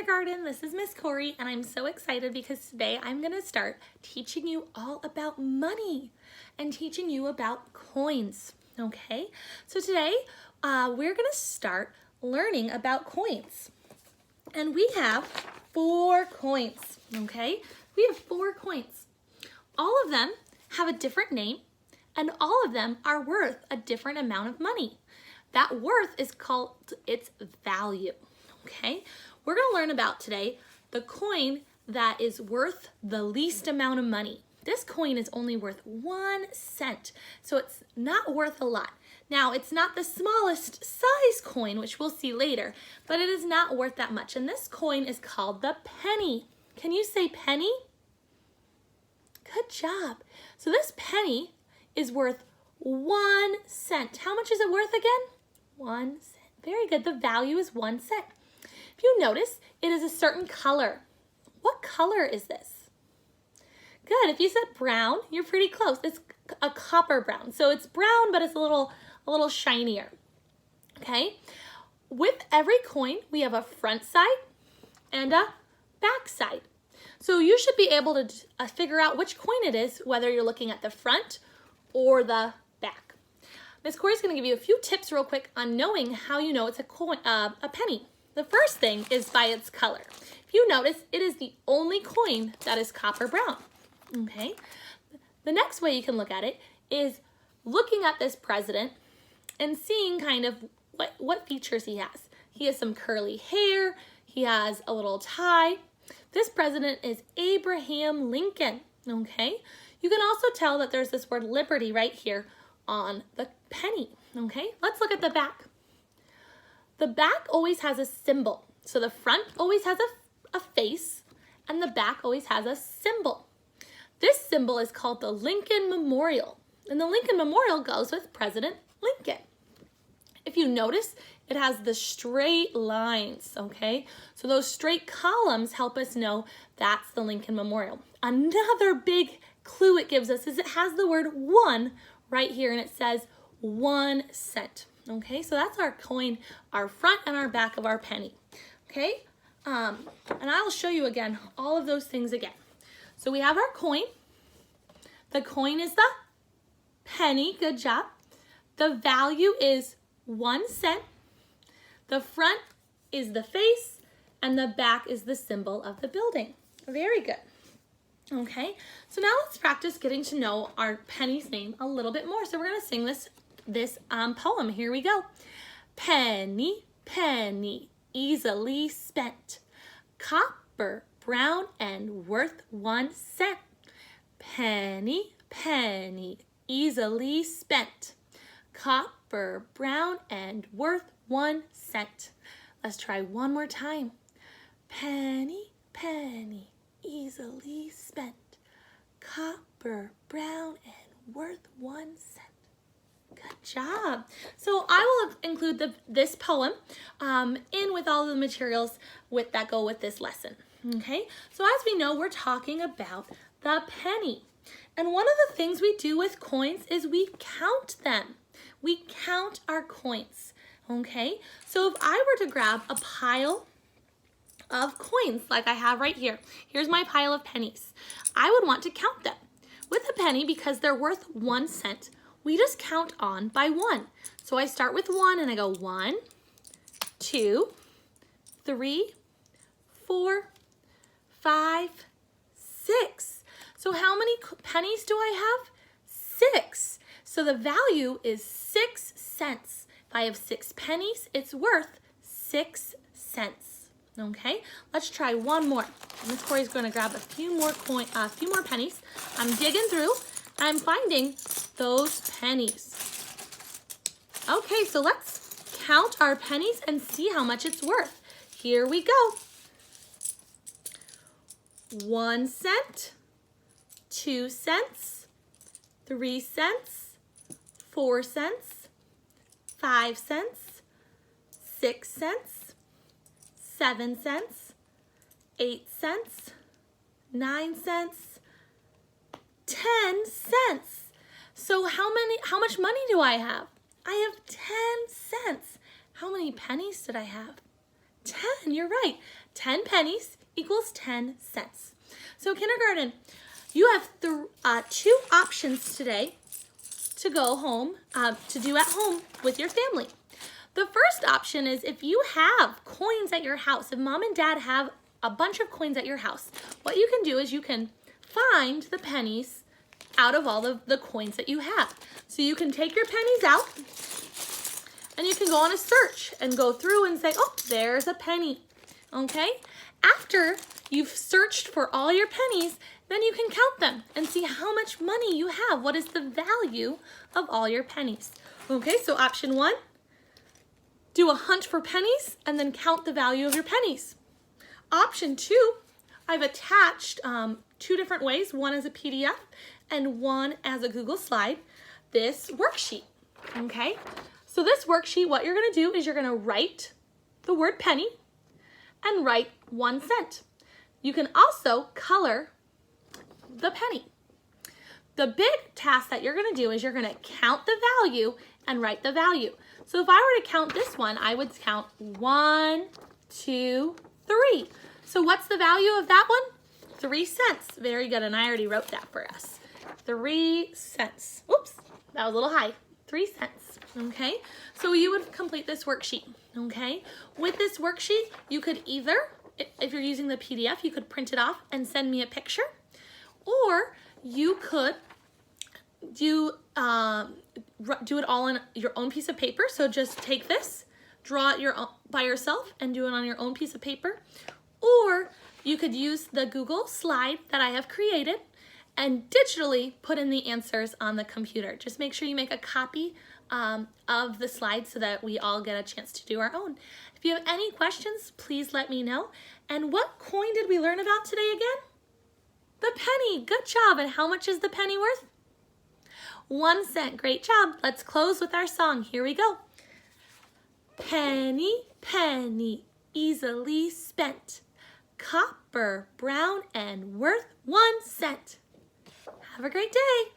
kindergarten. This is Miss Corey, and I'm so excited because today I'm going to start teaching you all about money and teaching you about coins. Okay, so today we're going to start learning about coins, and we have 4 coins. Okay, we have 4 coins. All of them have a different name, and all of them are worth a different amount of money. That worth is called its value. Okay, we're going to learn about today the coin that is worth the least amount of money. This coin is only worth 1 cent, so it's not worth a lot. Now, it's not the smallest size coin, which we'll see later, but it is not worth that much. And this coin is called the penny. Can you say penny? Good job. So this penny is worth 1 cent. How much is it worth again? 1 cent. Very good. The value is 1 cent. If you notice, it is a certain color. What color is this? Good. If you said brown, you're pretty close. It's a copper brown. So it's brown, but it's a little shinier. Okay? With every coin, we have a front side and a back side. So you should be able to figure out which coin it is, whether you're looking at the front or the back. Miss Corey's going to give you a few tips real quick on knowing how you know it's a coin, a penny. The first thing is by its color. If you notice, it is the only coin that is copper brown. Okay. The next way you can look at it is looking at this president and seeing kind of what features he has. He has some curly hair. He has a little tie. This president is Abraham Lincoln. Okay. You can also tell that there's this word liberty right here on the penny. Okay. Let's look at the back. The back always has a symbol. So the front always has a face, and the back always has a symbol. This symbol is called the Lincoln Memorial, and the Lincoln Memorial goes with President Lincoln. If you notice, it has the straight lines, okay? So those straight columns help us know that's the Lincoln Memorial. Another big clue it gives us is it has the word 1 right here, and it says 1 cent. Okay, so that's our coin, our front and our back of our penny. Okay, and I'll show you again all of those things again. So we have our coin. The coin is the penny. Good job. The value is 1 cent. The front is the face, and the back is the symbol of the building. Very good. Okay, so now let's practice getting to know our penny's name a little bit more. So we're going to sing this poem. Here we go. Penny, penny, easily spent, copper, brown, and worth 1 cent. Penny, penny, easily spent, copper, brown, and worth 1 cent. Let's try one more time. Penny, penny, easily spent, copper, brown, and worth 1 cent. Good job. So I will include this poem in with all the materials that go with this lesson. Okay, so as we know, we're talking about the penny. And one of the things we do with coins is we count them. We count our coins. Okay, so if I were to grab a pile of coins like I have right here, here's my pile of pennies, I would want to count them. With a penny, because they're worth 1 cent, we just count on by 1. So I start with 1 and I go 1, 2, 3, 4, 5, 6. So how many pennies do I have? 6. So the value is 6 cents. If I have 6 pennies, it's worth 6 cents. Okay, let's try one more. Miss Corey's going to grab a few more pennies. I'm digging through. I'm finding those pennies. Okay, so let's count our pennies and see how much it's worth. Here we go. 1 cent, 2 cents, 3 cents, 4 cents, 5 cents, 6 cents, 7 cents, 8 cents, 9 cents, 10 cents. So how much money do I have? I have 10 cents. How many pennies did I have? 10, you're right. 10 pennies equals 10 cents. So kindergarten, you have two options today to go home, to do at home with your family. The first option is if you have coins at your house, if mom and dad have a bunch of coins at your house, what you can do is you can find the pennies out of all of the coins that you have. So you can take your pennies out and you can go on a search and go through and say, oh, there's a penny, okay? After you've searched for all your pennies, then you can count them and see how much money you have. What is the value of all your pennies? Okay, so option 1, do a hunt for pennies and then count the value of your pennies. Option 2, I've attached 2 different ways, one as a PDF and one as a Google slide, this worksheet, okay? So this worksheet, what you're gonna do is you're gonna write the word penny and write 1 cent. You can also color the penny. The big task that you're gonna do is you're gonna count the value and write the value. So if I were to count this one, I would count 1, 2, 3. So what's the value of that one? 3 cents. Very good, and I already wrote that for us. 3 cents. Oops, that was a little high. 3 cents, okay? So you would complete this worksheet, okay? With this worksheet, you could either, if you're using the PDF, you could print it off and send me a picture, or you could do it all on your own piece of paper. So just take this, draw it by yourself and do it on your own piece of paper. Or you could use the Google slide that I have created and digitally put in the answers on the computer. Just make sure you make a copy of the slide so that we all get a chance to do our own. If you have any questions, please let me know. And what coin did we learn about today again? The penny. Good job. And how much is the penny worth? 1 cent. Great job. Let's close with our song. Here we go. Penny, penny, easily spent. Copper, brown, and worth 1 cent. Have a great day.